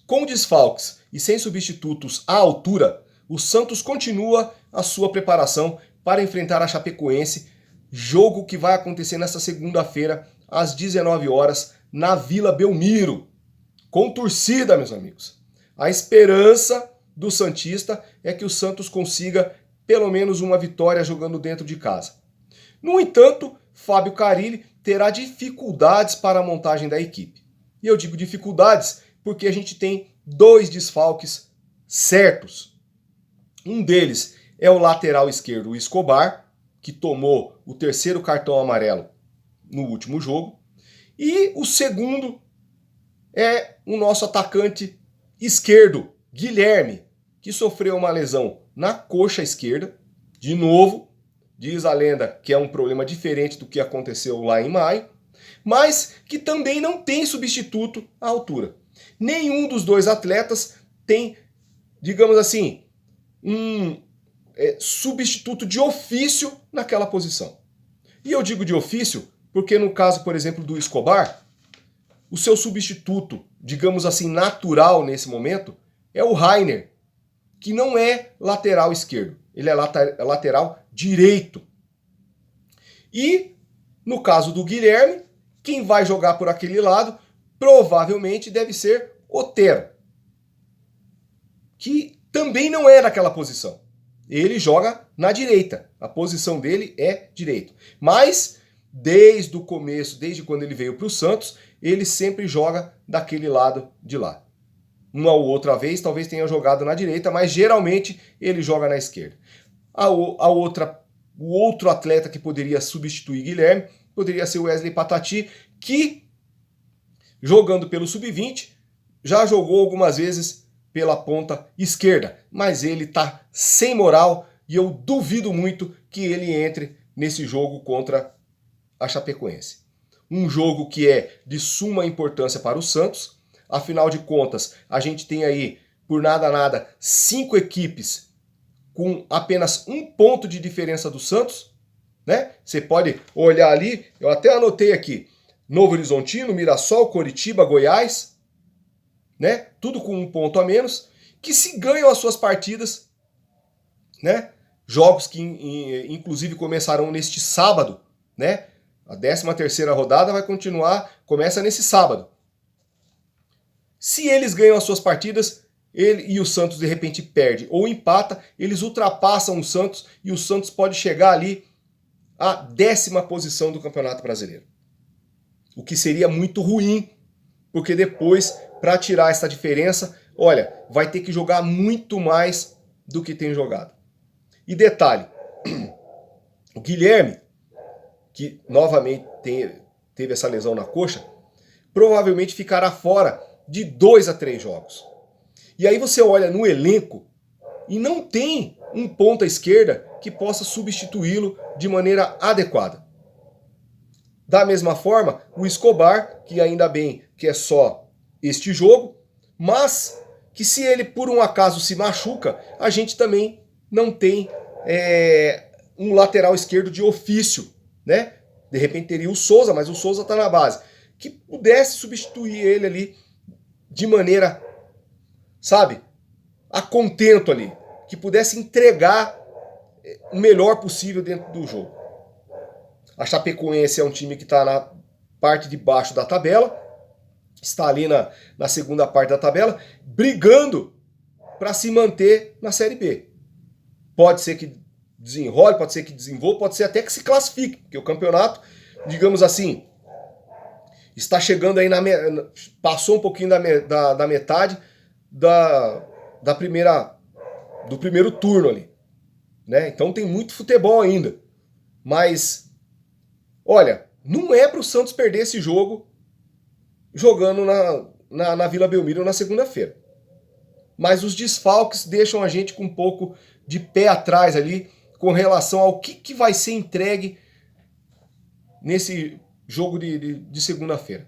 Com desfalques e sem substitutos à altura, o Santos continua a sua preparação para enfrentar a Chapecoense, jogo que vai acontecer nesta segunda-feira, às 19 horas, na Vila Belmiro, com torcida, meus amigos. A esperança do santista é que o Santos consiga pelo menos uma vitória jogando dentro de casa. No entanto, Fábio Carille terá dificuldades para a montagem da equipe. E eu digo dificuldades porque a gente tem 2 desfalques certos. Um deles é o lateral esquerdo, o Escobar, que tomou o 3º cartão amarelo no último jogo. E o segundo é o nosso atacante esquerdo, Guilherme, que sofreu uma lesão na coxa esquerda. De novo, diz a lenda que é um problema diferente do que aconteceu lá em maio, mas que também não tem substituto à altura. Nenhum dos 2 atletas tem, digamos assim, um substituto de ofício naquela posição. E eu digo de ofício porque no caso, por exemplo, do Escobar, o seu substituto, digamos assim, natural nesse momento, é o Rainer, que não é lateral esquerdo, ele é lateral direito. E no caso do Guilherme, quem vai jogar por aquele lado provavelmente deve ser Otero, que também não é naquela posição. Ele joga na direita, a posição dele é direito. Mas desde o começo, desde quando ele veio para o Santos, ele sempre joga daquele lado de lá. Uma ou outra vez talvez tenha jogado na direita, mas geralmente ele joga na esquerda. O outro atleta que poderia substituir Guilherme poderia ser o Wesley Patati, que jogando pelo sub-20 já jogou algumas vezes pela ponta esquerda, mas ele está sem moral e eu duvido muito que ele entre nesse jogo contra a Chapecoense. Um jogo que é de suma importância para o Santos. Afinal de contas, a gente tem aí, por nada, 5 equipes com apenas 1 ponto de diferença do Santos, né? Você pode olhar ali, eu até anotei aqui, Novo Horizontino, Mirassol, Coritiba, Goiás, né? Tudo com 1 ponto a menos, que se ganham as suas partidas, né? Jogos que inclusive começarão neste sábado, né? A 13ª rodada vai continuar, começa nesse sábado. Se eles ganham as suas partidas, ele e o Santos de repente perde ou empata, eles ultrapassam o Santos e o Santos pode chegar ali à 10ª posição do Campeonato Brasileiro. O que seria muito ruim, porque depois, para tirar essa diferença, olha, vai ter que jogar muito mais do que tem jogado. E detalhe, o Guilherme, que novamente teve essa lesão na coxa, provavelmente ficará fora de 2 a 3 jogos. E aí você olha no elenco e não tem um ponta esquerda que possa substituí-lo de maneira adequada. Da mesma forma, o Escobar, que ainda bem que é só este jogo, mas que se ele por um acaso se machuca, a gente também não tem um lateral esquerdo de ofício, né? De repente teria o Souza, mas o Souza está na base, que pudesse substituir ele ali de maneira, sabe, a contento ali, que pudesse entregar o melhor possível dentro do jogo. A Chapecoense é um time que está na parte de baixo da tabela, está ali na segunda parte da tabela, brigando para se manter na Série B. Pode ser que desenrole, pode ser que desenvolva, pode ser até que se classifique, porque o campeonato, digamos assim, está chegando aí, passou um pouquinho da metade do primeiro turno ali, né? Então tem muito futebol ainda, mas olha, não é para o Santos perder esse jogo jogando na Vila Belmiro na segunda-feira. Mas os desfalques deixam a gente com um pouco de pé atrás ali com relação ao que vai ser entregue nesse jogo de segunda-feira.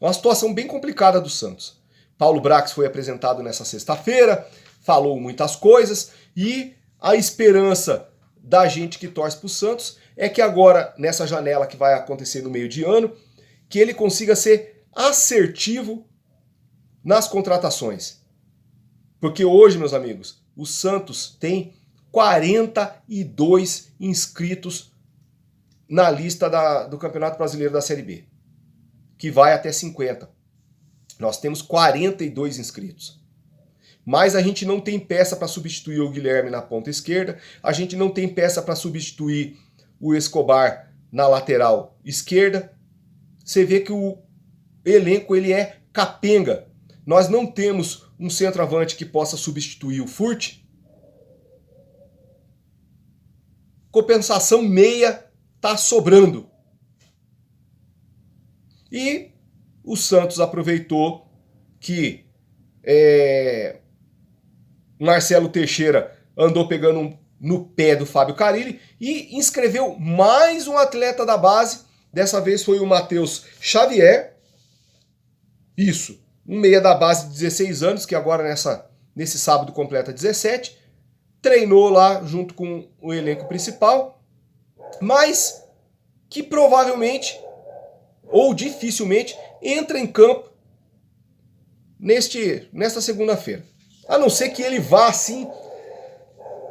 Uma situação bem complicada do Santos. Paulo Brax foi apresentado nessa sexta-feira, falou muitas coisas e a esperança da gente que torce para o Santos é que agora, nessa janela que vai acontecer no meio de ano, que ele consiga ser assertivo nas contratações. Porque hoje, meus amigos, o Santos tem 42 inscritos na lista do Campeonato Brasileiro da Série B, que vai até 50. Nós temos 42 inscritos. Mas a gente não tem peça para substituir o Guilherme na ponta esquerda, a gente não tem peça para substituir o Escobar na lateral esquerda. Você vê que o elenco ele é capenga. Nós não temos um centroavante que possa substituir o Furt. Compensação, meia tá sobrando. E o Santos aproveitou que Marcelo Teixeira andou pegando no pé do Fábio Carille e inscreveu mais um atleta da base. Dessa vez foi o Matheus Xavier. Isso, um meia da base de 16 anos, que agora nesse sábado completa 17. Treinou lá junto com o elenco principal, mas que provavelmente ou dificilmente entra em campo nesta segunda-feira. A não ser que ele vá assim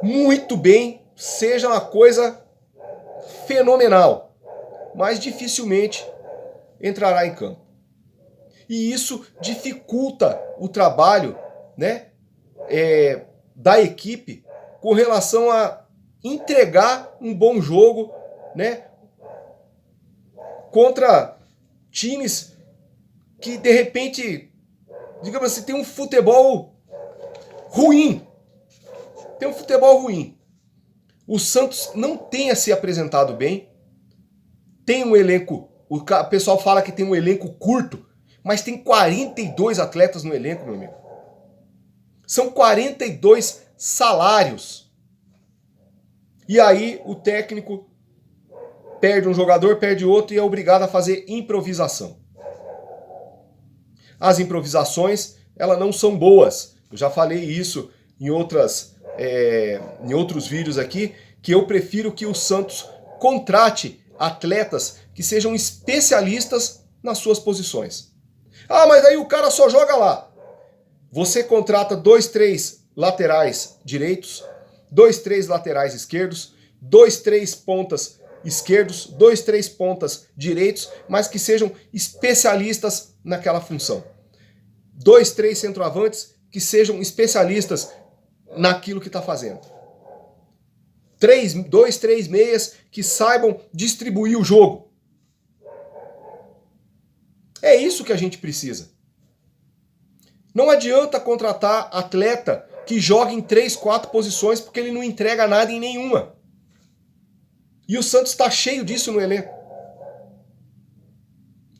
muito bem, seja uma coisa fenomenal, mas dificilmente entrará em campo. E isso dificulta o trabalho, né, da equipe com relação a entregar um bom jogo, né, contra times que de repente, digamos assim, tem um futebol ruim. Tem um futebol ruim. O Santos não tem se apresentado bem. Tem um elenco, o pessoal fala que tem um elenco curto, mas tem 42 atletas no elenco, meu amigo. São 42 salários. E aí o técnico perde um jogador, perde outro e é obrigado a fazer improvisação. As improvisações, elas não são boas. Eu já falei isso em outros vídeos aqui, que eu prefiro que o Santos contrate atletas que sejam especialistas nas suas posições. Ah, mas aí o cara só joga lá. Você contrata 2, 3 laterais direitos, 2, 3 laterais esquerdos, 2, 3 pontas esquerdos, 2, 3 pontas direitos, mas que sejam especialistas naquela função. 2, 3 centroavantes que sejam especialistas naquilo que está fazendo. 2, 3 meias que saibam distribuir o jogo. É isso que a gente precisa. Não adianta contratar atleta que joga em 3, 4 posições porque ele não entrega nada em nenhuma. E o Santos está cheio disso no elenco.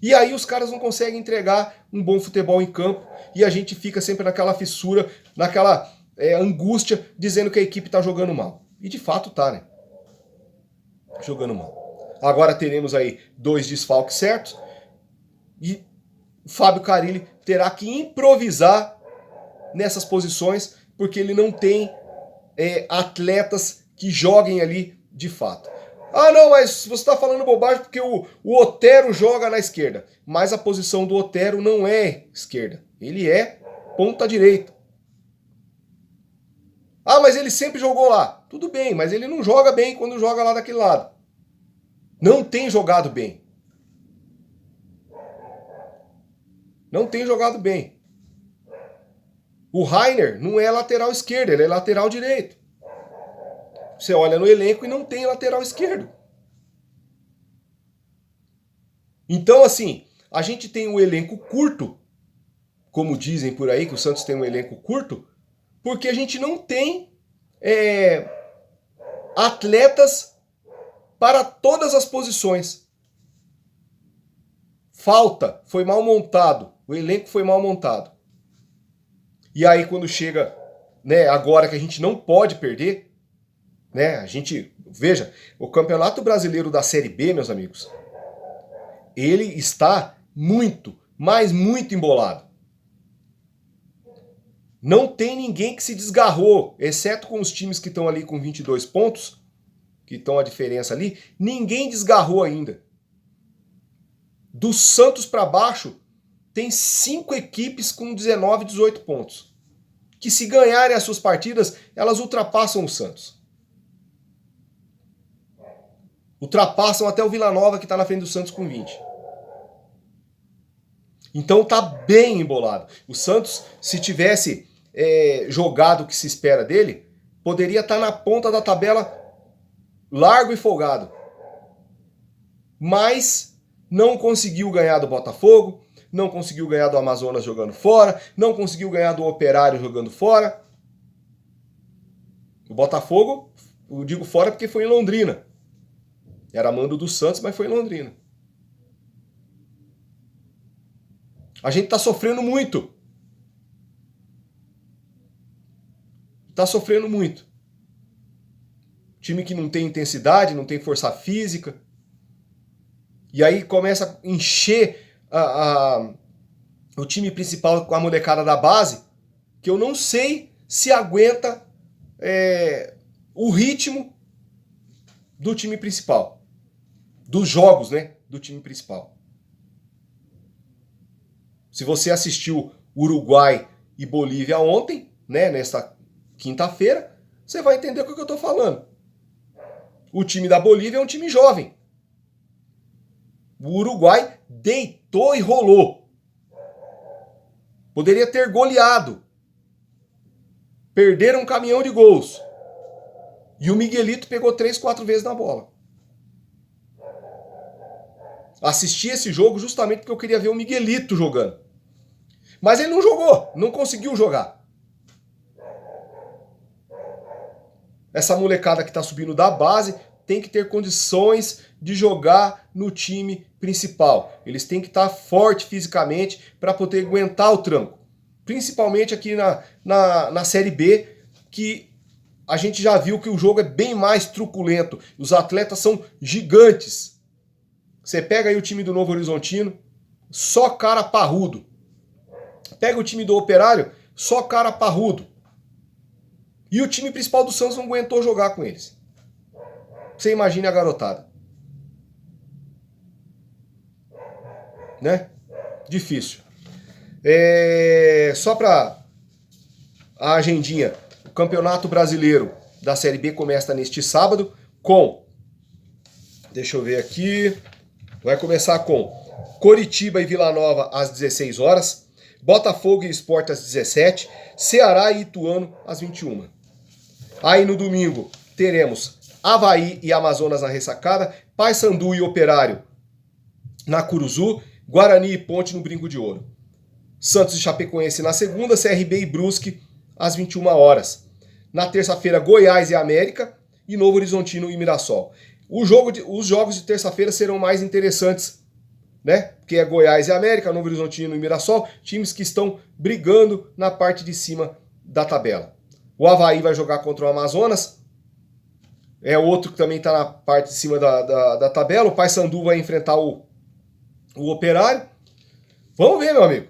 E aí os caras não conseguem entregar um bom futebol em campo e a gente fica sempre naquela fissura, naquela angústia, dizendo que a equipe está jogando mal. E de fato tá, né? Jogando mal. Agora teremos aí 2 desfalques certos e o Fábio Carille terá que improvisar nessas posições porque ele não tem atletas que joguem ali de fato. Ah, não, mas você está falando bobagem porque o Otero joga na esquerda. Mas a posição do Otero não é esquerda. Ele é ponta direita. Ah, mas ele sempre jogou lá. Tudo bem, mas ele não joga bem quando joga lá daquele lado. Não tem jogado bem. Não tem jogado bem. O Rainer não é lateral esquerdo, ele é lateral direito. Você olha no elenco e não tem lateral esquerdo. Então, assim, a gente tem um elenco curto, como dizem por aí, que o Santos tem um elenco curto, porque a gente não tem atletas para todas as posições. Falta, foi mal montado, o elenco foi mal montado. E aí quando chega, né, agora que a gente não pode perder, né, a gente, veja, o Campeonato Brasileiro da Série B, meus amigos, ele está muito, mas muito embolado. Não tem ninguém que se desgarrou, exceto com os times que estão ali com 22 pontos, que estão a diferença ali, ninguém desgarrou ainda. Do Santos para baixo, tem 5 equipes com 19, 18 pontos. Que se ganharem as suas partidas, elas ultrapassam o Santos. Ultrapassam até o Vila Nova, que está na frente do Santos com 20. Então tá bem embolado. O Santos, se tivesse jogado o que se espera dele, poderia estar na ponta da tabela largo e folgado. Mas não conseguiu ganhar do Botafogo, não conseguiu ganhar do Amazonas jogando fora, não conseguiu ganhar do Operário jogando fora. O Botafogo, eu digo fora porque foi em Londrina. Era mando do Santos, mas foi em Londrina. A gente tá sofrendo muito. Tá sofrendo muito. Time que não tem intensidade, não tem força física. E aí começa a encher o time principal com a molecada da base, que eu não sei se aguenta o ritmo do time principal. Dos jogos, né? Do time principal. Se você assistiu Uruguai e Bolívia ontem, né? Nesta quinta-feira, você vai entender o que eu estou falando. O time da Bolívia é um time jovem. O Uruguai deitou e rolou. Poderia ter goleado. Perderam um caminhão de gols. E o Miguelito pegou 3, 4 vezes na bola. Assisti esse jogo justamente porque eu queria ver o Miguelito jogando. Mas ele não jogou, não conseguiu jogar. Essa molecada que está subindo da base tem que ter condições de jogar no time principal. Eles têm que estar forte fisicamente para poder aguentar o tranco. Principalmente aqui na Série B, que a gente já viu que o jogo é bem mais truculento. Os atletas são gigantes. Você pega aí o time do Novo Horizontino, só cara parrudo. Pega o time do Operário, só cara parrudo. E o time principal do Santos não aguentou jogar com eles. Você imagine a garotada. Né? Difícil. Só para a agendinha. O Campeonato Brasileiro da Série B começa neste sábado com... Deixa eu ver aqui. Vai começar com Coritiba e Vila Nova às 16 horas. Botafogo e Sport às 17. Ceará e Ituano às 21. Aí no domingo teremos Avaí e Amazonas na ressacada, Paysandu e Operário na Curuzu, Guarani e Ponte no Brinco de Ouro. Santos e Chapecoense na segunda, CRB e Brusque às 21 horas. Na terça-feira, Goiás e América e Novo Horizontino e Mirassol. Os jogos de terça-feira serão mais interessantes, né? Porque é Goiás e América, Novo Horizontino e Mirassol, times que estão brigando na parte de cima da tabela. O Avaí vai jogar contra o Amazonas, é outro que também está na parte de cima da tabela. O Paysandu vai enfrentar o Operário. Vamos ver, meu amigo.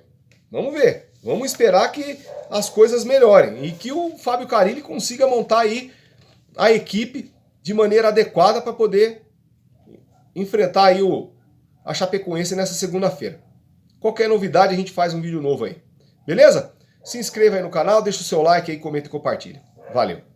Vamos ver. Vamos esperar que as coisas melhorem e que o Fábio Carille consiga montar aí a equipe de maneira adequada para poder enfrentar aí a Chapecoense nessa segunda-feira. Qualquer novidade a gente faz um vídeo novo aí. Beleza? Se inscreva aí no canal, deixa o seu like aí, comenta e compartilha. Valeu!